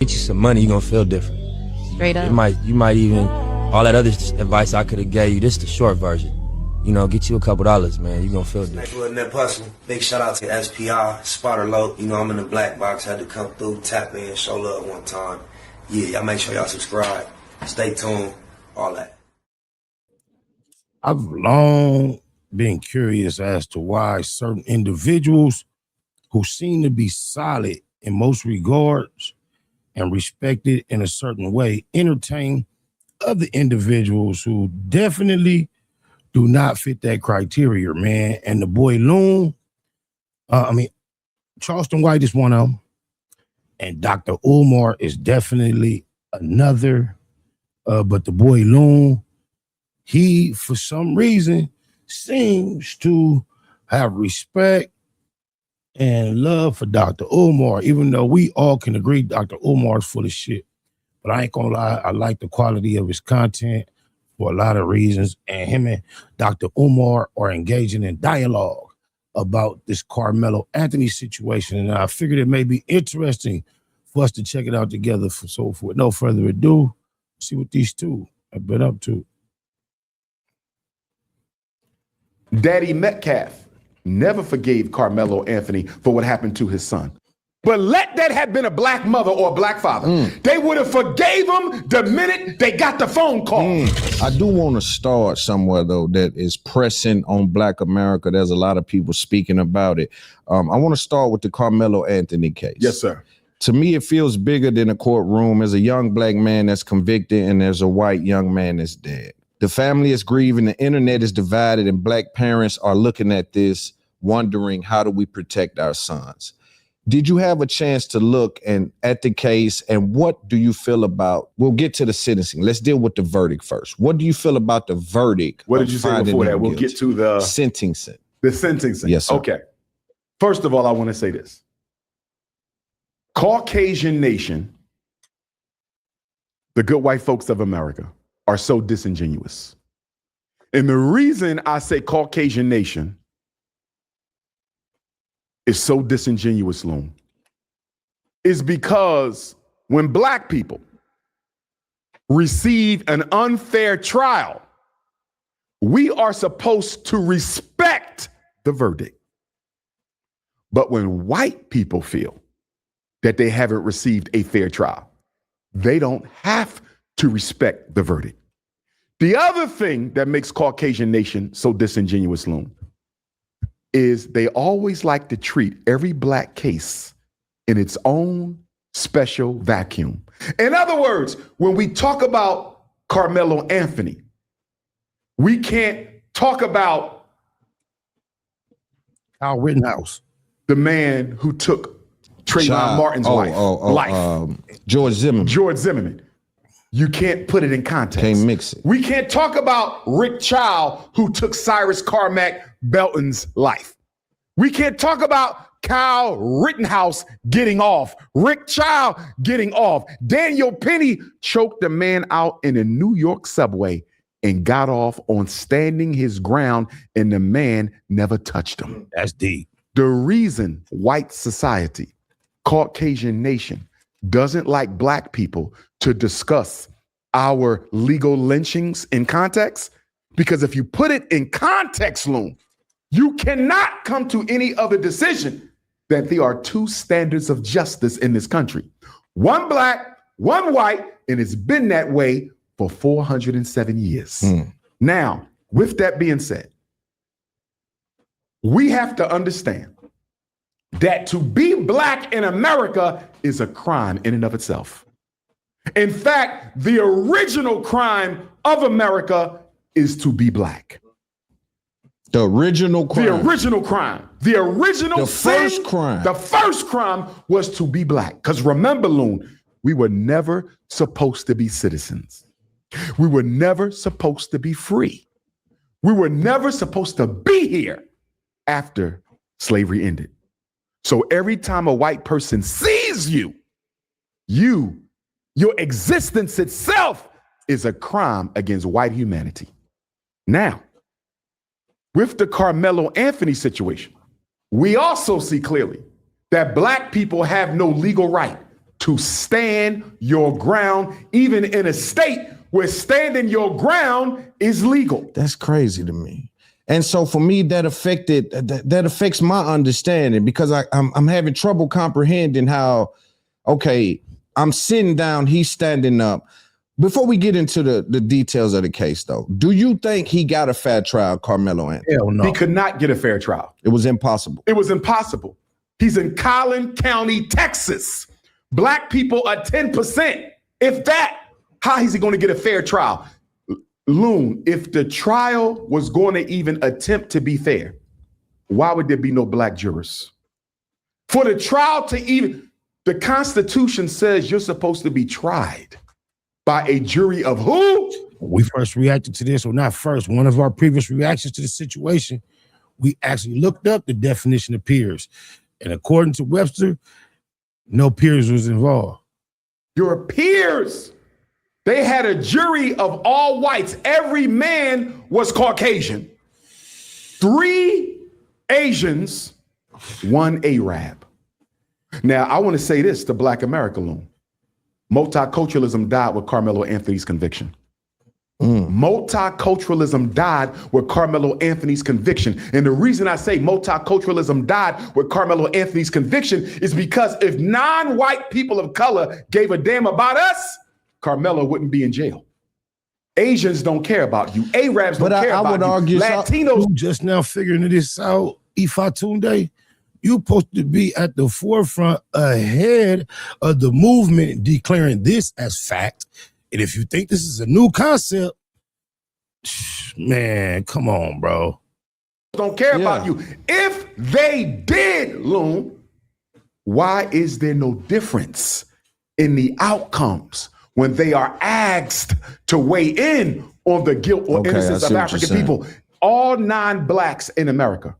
Get you some money, you're gonna feel different. Straight up. You might even, all that other advice I could have gave you, this is the short version. You know, get you a couple dollars, man. You're gonna feel different. That hustle. Big shout out to SPI, Spotter Low. You know, I'm in the black box. Had to come through, tap in, show love one time. Yeah, y'all make sure y'all subscribe. Stay tuned, all that. I've long been curious as to why certain individuals who seem to be solid in most regards and respected in a certain way entertain other individuals who definitely do not fit that criteria, man. And the boy Loon, Charleston White is one of them, and Dr. Umar is definitely another. But the boy Loon, he, for some reason, seems to have respect and love for Dr. Umar, even though we all can agree Dr. Umar is full of shit. But I ain't gonna lie, I like the quality of his content for a lot of reasons. And him and Dr. Umar are engaging in dialogue about this Carmelo Anthony situation. And I figured it may be interesting for us to check it out together. So with no further ado, see what these two have been up to. Daddy Metcalf never forgave Carmelo Anthony for what happened to his son. But let that have been a black mother or a black father. They would have forgave him the minute they got the phone call. I do want to start somewhere, though, that is pressing on Black America. There's a lot of people speaking about it. I want to start with the Carmelo Anthony case. Yes, sir. To me, it feels bigger than a courtroom. There's a young black man that's convicted and there's a white young man that's dead. The family is grieving, the internet is divided, and black parents are looking at this, wondering, how do we protect our sons? Did you have a chance to look at the case, and what do you feel about, we'll get to the sentencing. Let's deal with the verdict first. What do you feel about the verdict? What did you say before that? We'll get to the sentencing. The sentencing. Yes, sir. Okay. First of all, I want to say this. Caucasian nation, the good white folks of America, are so disingenuous. And the reason I say Caucasian nation is so disingenuous, Loon, is because when black people receive an unfair trial, we are supposed to respect the verdict. But when white people feel that they haven't received a fair trial, they don't have to respect the verdict. The other thing that makes Caucasian nation so disingenuous, Loon, is they always like to treat every black case in its own special vacuum. In other words, when we talk about Carmelo Anthony, we can't talk about Kyle Rittenhouse, the man who took Trayvon Martin's life. George Zimmerman. George Zimmerman. You can't put it in context. Can't mix it. We can't talk about Rick Child, who took Cyrus Carmack Belton's life. We can't talk about Kyle Rittenhouse getting off, Rick Child getting off. Daniel Penny choked a man out in a New York subway and got off on standing his ground, and the man never touched him. That's deep. The reason white society, Caucasian nation, doesn't like black people to discuss our legal lynchings in context, because if you put it in context, Loon, you cannot come to any other decision that there are two standards of justice in this country. One black, one white, and it's been that way for 407 years. Now, with that being said, we have to understand that to be black in America is a crime in and of itself. In fact, the original crime of America is to be black. The original crime. The original crime. The original The sin, first crime. The first crime was to be black. Because remember, Loon, we were never supposed to be citizens. We were never supposed to be free. We were never supposed to be here after slavery ended. So every time a white person sees you, your existence itself is a crime against white humanity. Now, with the Carmelo Anthony situation, we also see clearly that black people have no legal right to stand your ground, even in a state where standing your ground is legal. That's crazy to me. And so for me, that affects my understanding, because I'm having trouble comprehending how, okay, I'm sitting down, he's standing up. Before we get into the details of the case, though, do you think he got a fair trial, Carmelo Anthony? Hell no. He could not get a fair trial. It was impossible. It was impossible. He's in Collin County, Texas. Black people are 10%. If that, how is he going to get a fair trial? Loon, if the trial was going to even attempt to be fair, why would there be no black jurors? For the trial to even, the Constitution says you're supposed to be tried by a jury of who? We first reacted to this, or not first, one of our previous reactions to the situation, we actually looked up the definition of peers. And according to Webster, no peers was involved. Your peers. They had a jury of all whites. Every man was Caucasian. 3 Asians, 1 Arab. Now, I want to say this to Black America, Loon. Multiculturalism died with Carmelo Anthony's conviction. Multiculturalism died with Carmelo Anthony's conviction. And the reason I say multiculturalism died with Carmelo Anthony's conviction is because if non-white people of color gave a damn about us, Carmelo wouldn't be in jail. Asians don't care about you. Arabs don't care about you. But I would argue, Latinos. you just now figuring this out, Ifatunde, you're supposed to be at the forefront, ahead of the movement, declaring this as fact. And if you think this is a new concept, man, come on, bro. Don't care about you. If they did, Loon, why is there no difference in the outcomes when they are asked to weigh in on the guilt or innocence of African people? All non-blacks in America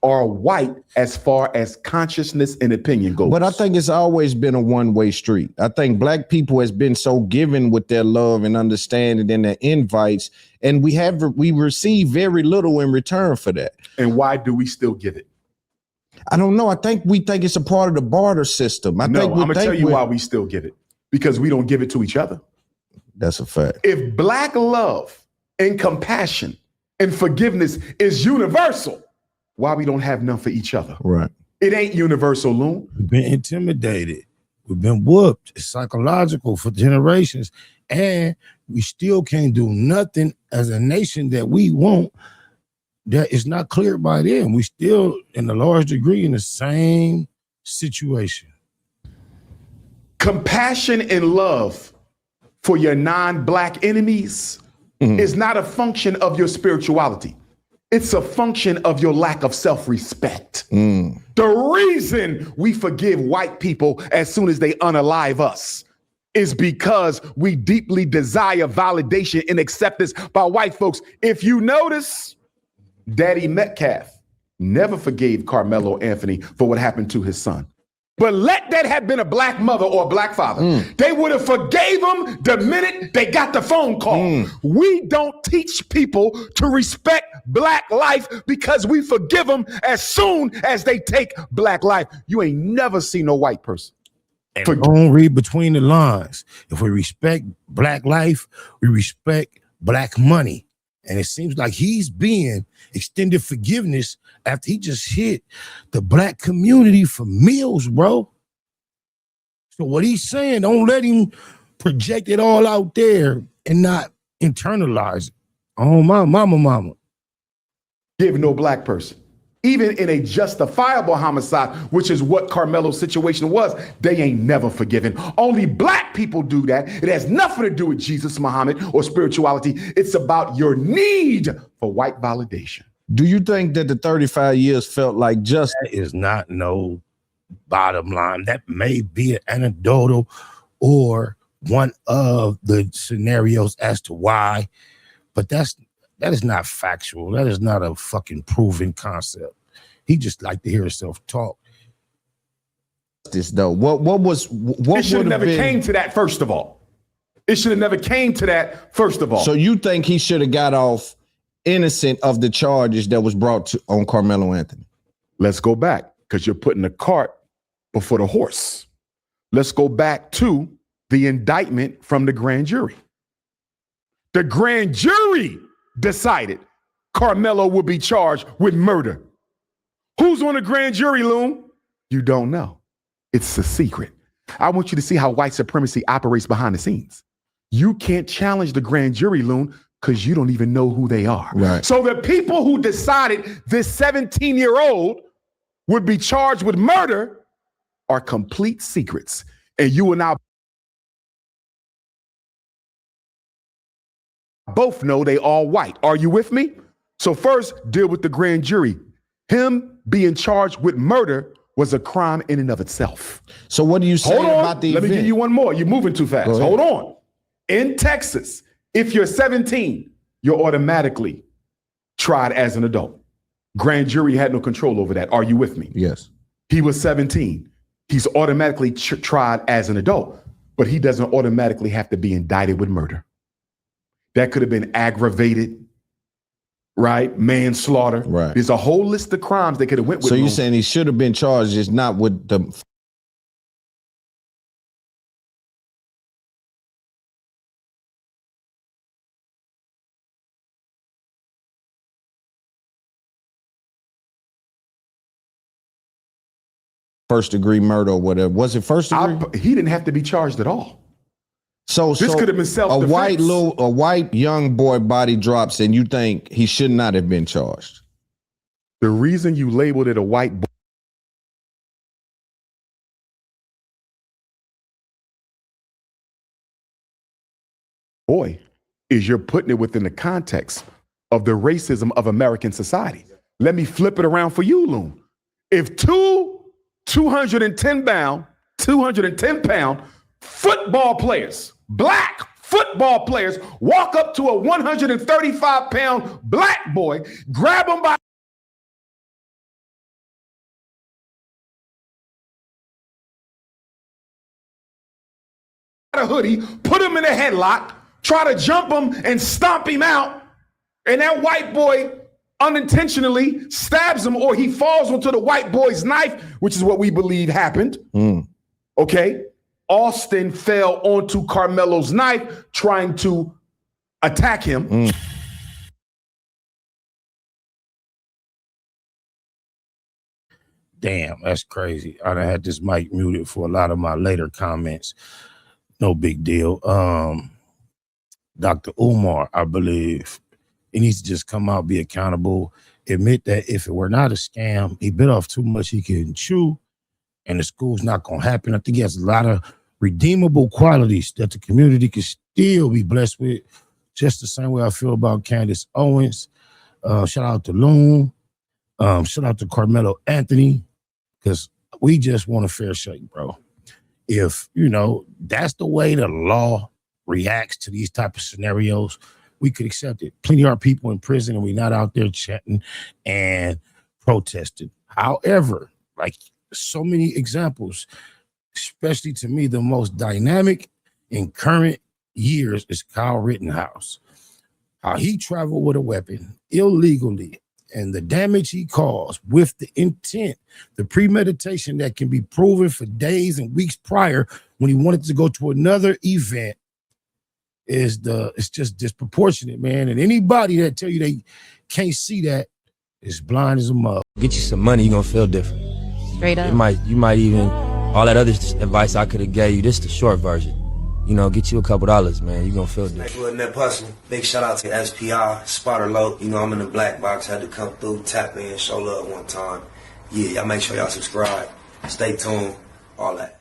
are white as far as consciousness and opinion goes. But I think it's always been a one-way street. I think black people has been so given with their love and understanding and their invites, and we receive very little in return for that. And why do we still give it? I don't know. We think it's a part of the barter system. I'm gonna tell you why we still give it. Because we don't give it to each other. That's a fact. If black love and compassion and forgiveness is universal, why we don't have none for each other? Right. It ain't universal, Loon. We've been intimidated. We've been whooped. It's psychological for generations. And we still can't do nothing as a nation that we want that is not cleared by them. We still, in a large degree, in the same situation. Compassion and love for your non-black enemies is not a function of your spirituality. It's a function of your lack of self-respect. The reason we forgive white people as soon as they unalive us is because we deeply desire validation and acceptance by white folks. If you notice, Daddy Metcalf never forgave Carmelo Anthony for what happened to his son. But let that have been a black mother or a black father. They would have forgave him the minute they got the phone call. We don't teach people to respect black life because we forgive them as soon as they take black life. You ain't never seen no white person. And don't read between the lines. If we respect black life, we respect black money. And it seems like he's being extended forgiveness after he just hit the black community for meals, bro. So what he's saying, don't let him project it all out there and not internalize it. Oh, my mama. Give no black person. Even in a justifiable homicide, which is what Carmelo's situation was, they ain't never forgiven. Only black people do that. It has nothing to do with Jesus, Muhammad, or spirituality. It's about your need for white validation. Do you think that the 35 years felt like just... That is not no bottom line. That may be an anecdotal or one of the scenarios as to why, but that is not factual. That is not a fucking proven concept. He just like to hear himself talk. This though, what it should have never came to that. First of all, it should have never came to that. First of all, so you think he should have got off innocent of the charges that was brought on Carmelo Anthony? Let's go back because you're putting the cart before the horse. let's go back to the indictment from the grand jury. The grand jury decided Karmelo would be charged with murder. Who's on the grand jury, Loon? You don't know. It's a secret. I want you to see how white supremacy operates behind the scenes. You can't challenge the grand jury, Loon, because you don't even know who they are. Right. So the people who decided this 17-year-old would be charged with murder are complete secrets. And you and I both know they all white. Are you with me? So first, deal with the grand jury. Him being charged with murder was a crime in and of itself. So what do you say about the Let event? me give you one more. You're moving too fast. Hold on. In Texas, if you're 17, you're automatically tried as an adult. Grand jury had no control over that. Are you with me? Yes. He was 17. He's automatically tried as an adult, but he doesn't automatically have to be indicted with murder. That could have been aggravated, right? Manslaughter. Right. There's a whole list of crimes they could have went with. So you're saying he should have been charged, just not with the first degree murder or whatever. Was it first degree? He didn't have to be charged at all. So this could have been self-defense. A white young boy body drops, and you think he should not have been charged. The reason you labeled it a white boy is you're putting it within the context of the racism of American society. Let me flip it around for you, Loon. If two 210-pound football players, black football players, walk up to a 135-pound black boy, grab him by a hoodie, put him in a headlock, try to jump him and stomp him out, and that white boy unintentionally stabs him, or he falls onto the white boy's knife, which is what we believe happened. Okay? Austin fell onto Karmelo's knife trying to attack him. Damn, that's crazy. I done had this mic muted for a lot of my later comments. No big deal. Dr. Umar, I believe, he needs to just come out, be accountable, admit that if it were not a scam, he bit off too much he can chew, and the school's not going to happen. I think he has a lot of redeemable qualities that the community can still be blessed with, just the same way I feel about Candace Owens. Shout out to Loon. Shout out to Carmelo Anthony, because we just want a fair shake, bro. If, you know, that's the way the law reacts to these type of scenarios, we could accept it. Plenty of our people in prison and we're not out there chatting and protesting. However, like so many examples, especially to me, the most dynamic in current years is Kyle Rittenhouse. How he traveled with a weapon illegally and the damage he caused with the intent, the premeditation that can be proven for days and weeks prior when he wanted to go to another event it's just disproportionate, man. And anybody that tell you they can't see that is blind as a mug. Get you some money, you're gonna feel different. Straight up. You might even, all that other advice I could have gave you, this is the short version. You know, get you a couple dollars, man. You're gonna feel different. Wasn't that personal? Big shout out to SPI, Spotter Low. You know, I'm in the black box, had to come through, tap in, show love one time. Yeah, y'all make sure y'all subscribe. Stay tuned, all that.